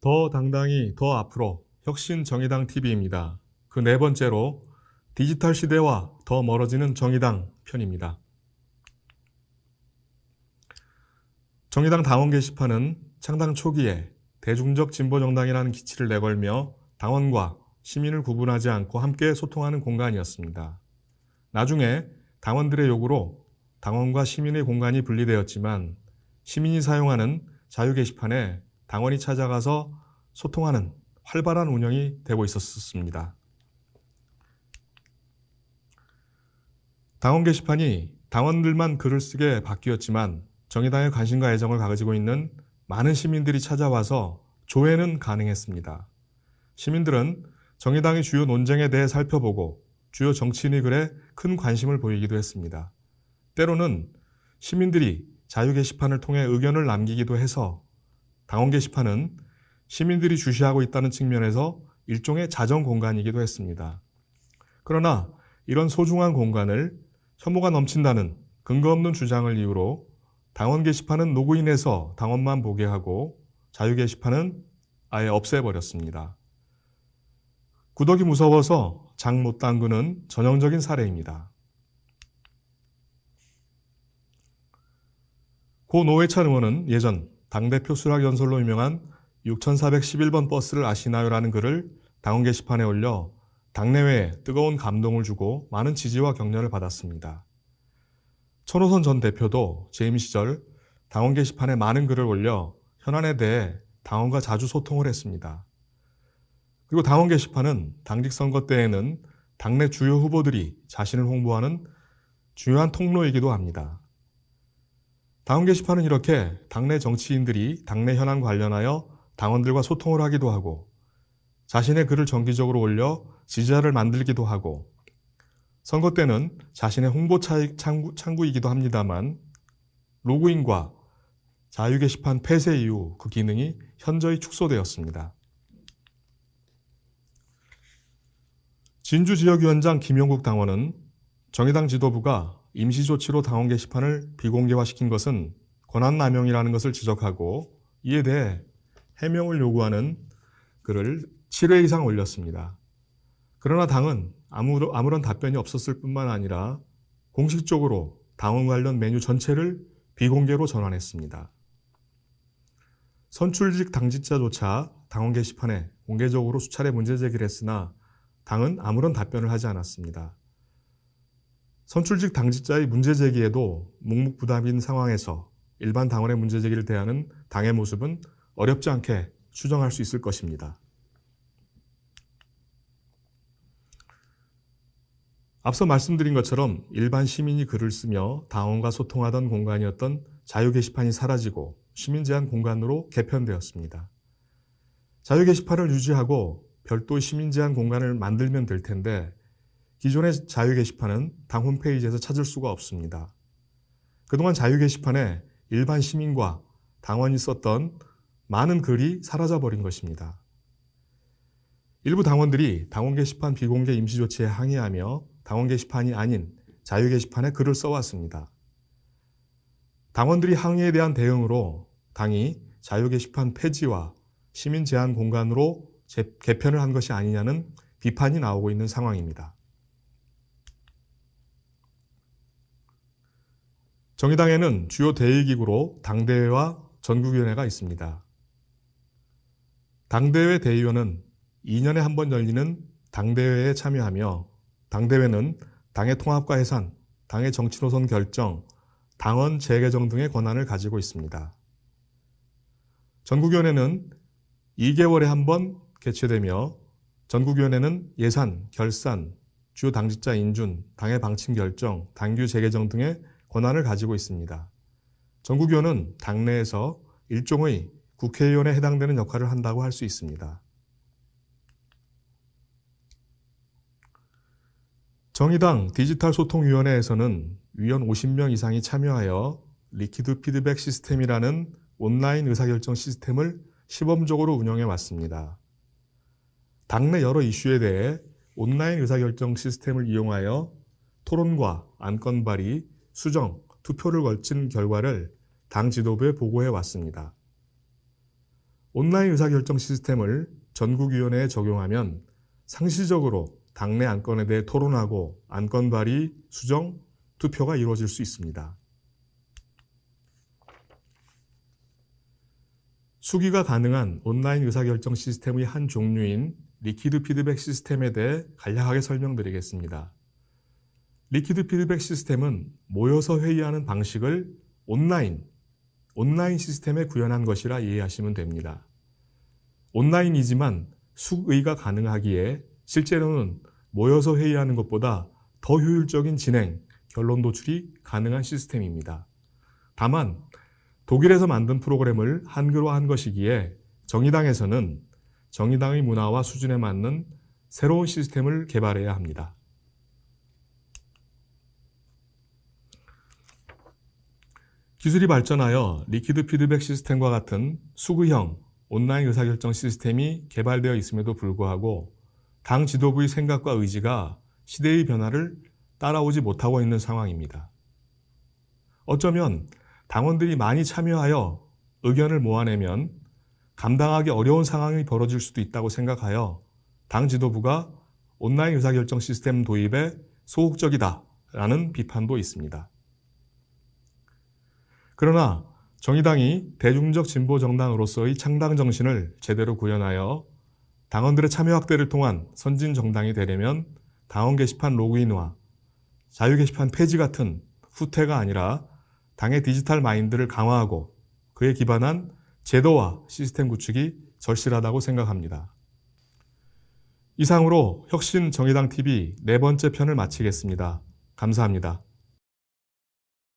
더 당당히 더 앞으로 혁신정의당 TV입니다. 그 네 번째로 디지털 시대와 더 멀어지는 정의당 편입니다. 정의당 당원 게시판은 창당 초기에 대중적 진보정당이라는 기치를 내걸며 당원과 시민을 구분하지 않고 함께 소통하는 공간이었습니다. 나중에 당원들의 요구로 당원과 시민의 공간이 분리되었지만 시민이 사용하는 자유 게시판에 당원이 찾아가서 소통하는 활발한 운영이 되고 있었습니다. 당원 게시판이 당원들만 글을 쓰게 바뀌었지만 정의당의 관심과 애정을 가지고 있는 많은 시민들이 찾아와서 조회는 가능했습니다. 시민들은 정의당의 주요 논쟁에 대해 살펴보고 주요 정치인의 글에 큰 관심을 보이기도 했습니다. 때로는 시민들이 자유 게시판을 통해 의견을 남기기도 해서 당원 게시판은 시민들이 주시하고 있다는 측면에서 일종의 자정 공간이기도 했습니다. 그러나 이런 소중한 공간을 혐오가 넘친다는 근거 없는 주장을 이유로 당원 게시판은 로그인해서 당원만 보게 하고 자유 게시판은 아예 없애버렸습니다. 구더기 무서워서 장 못 담그는 전형적인 사례입니다. 고 노회찬 의원은 예전 당대표 수락연설로 유명한 6411번 버스를 아시나요? 라는 글을 당원 게시판에 올려 당내외에 뜨거운 감동을 주고 많은 지지와 격려를 받았습니다. 천호선 전 대표도 재임 시절 당원 게시판에 많은 글을 올려 현안에 대해 당원과 자주 소통을 했습니다. 그리고 당원 게시판은 당직 선거 때에는 당내 주요 후보들이 자신을 홍보하는 중요한 통로이기도 합니다. 당원 게시판은 이렇게 당내 정치인들이 당내 현안 관련하여 당원들과 소통을 하기도 하고 자신의 글을 정기적으로 올려 지지자를 만들기도 하고 선거 때는 자신의 홍보 창구이기도 합니다만 로그인과 자유 게시판 폐쇄 이후 그 기능이 현저히 축소되었습니다. 진주지역위원장 김용국 당원은 정의당 지도부가 임시조치로 당원 게시판을 비공개화시킨 것은 권한남용이라는 것을 지적하고 이에 대해 해명을 요구하는 글을 7회 이상 올렸습니다. 그러나 당은 아무런 답변이 없었을 뿐만 아니라 공식적으로 당원 관련 메뉴 전체를 비공개로 전환했습니다. 선출직 당직자조차 당원 게시판에 공개적으로 수차례 문제 제기를 했으나 당은 아무런 답변을 하지 않았습니다. 선출직 당직자의 문제 제기에도 묵묵부답인 상황에서 일반 당원의 문제 제기를 대하는 당의 모습은 어렵지 않게 추정할 수 있을 것입니다. 앞서 말씀드린 것처럼 일반 시민이 글을 쓰며 당원과 소통하던 공간이었던 자유 게시판이 사라지고 시민 제한 공간으로 개편되었습니다. 자유 게시판을 유지하고 별도의 시민 제한 공간을 만들면 될 텐데 기존의 자유 게시판은 당 홈페이지에서 찾을 수가 없습니다. 그동안 자유 게시판에 일반 시민과 당원이 썼던 많은 글이 사라져버린 것입니다. 일부 당원들이 당원 게시판 비공개 임시조치에 항의하며 당원 게시판이 아닌 자유 게시판에 글을 써왔습니다. 당원들이 항의에 대한 대응으로 당이 자유 게시판 폐지와 시민 제한 공간으로 개편을 한 것이 아니냐는 비판이 나오고 있는 상황입니다. 정의당에는 주요 대의기구로 당대회와 전국위원회가 있습니다. 당대회 대의원은 2년에 한 번 열리는 당대회에 참여하며 당대회는 당의 통합과 해산, 당의 정치 노선 결정, 당원 재개정 등의 권한을 가지고 있습니다. 전국위원회는 2개월에 한 번 개최되며 전국위원회는 예산, 결산, 주요 당직자 인준, 당의 방침 결정, 당규 재개정 등의 권한을 가지고 있습니다. 전국위원은 당내에서 일종의 국회의원에 해당되는 역할을 한다고 할 수 있습니다. 정의당 디지털소통위원회에서는 위원 50명 이상이 참여하여 리퀴드 피드백 시스템이라는 온라인 의사결정 시스템을 시범적으로 운영해 왔습니다. 당내 여러 이슈에 대해 온라인 의사결정 시스템을 이용하여 토론과 안건 발의, 수정, 투표를 거친 결과를 당 지도부에 보고해 왔습니다. 온라인 의사결정 시스템을 전국위원회에 적용하면 상시적으로 당내 안건에 대해 토론하고 안건 발의, 수정, 투표가 이루어질 수 있습니다. 수기가 가능한 온라인 의사결정 시스템의 한 종류인 리퀴드 피드백 시스템에 대해 간략하게 설명드리겠습니다. 리퀴드 피드백 시스템은 모여서 회의하는 방식을 온라인 시스템에 구현한 것이라 이해하시면 됩니다. 온라인이지만 숙의가 가능하기에 실제로는 모여서 회의하는 것보다 더 효율적인 진행, 결론 도출이 가능한 시스템입니다. 다만 독일에서 만든 프로그램을 한글화한 것이기에 정의당에서는 정의당의 문화와 수준에 맞는 새로운 시스템을 개발해야 합니다. 기술이 발전하여 리퀴드 피드백 시스템과 같은 수의형 온라인 의사결정 시스템이 개발되어 있음에도 불구하고 당 지도부의 생각과 의지가 시대의 변화를 따라오지 못하고 있는 상황입니다. 어쩌면 당원들이 많이 참여하여 의견을 모아내면 감당하기 어려운 상황이 벌어질 수도 있다고 생각하여 당 지도부가 온라인 의사결정 시스템 도입에 소극적이다라는 비판도 있습니다. 그러나 정의당이 대중적 진보 정당으로서의 창당 정신을 제대로 구현하여 당원들의 참여 확대를 통한 선진 정당이 되려면 당원 게시판 로그인화, 자유 게시판 폐지 같은 후퇴가 아니라 당의 디지털 마인드를 강화하고 그에 기반한 제도와 시스템 구축이 절실하다고 생각합니다. 이상으로 혁신 정의당 TV 4번째 편을 마치겠습니다. 감사합니다.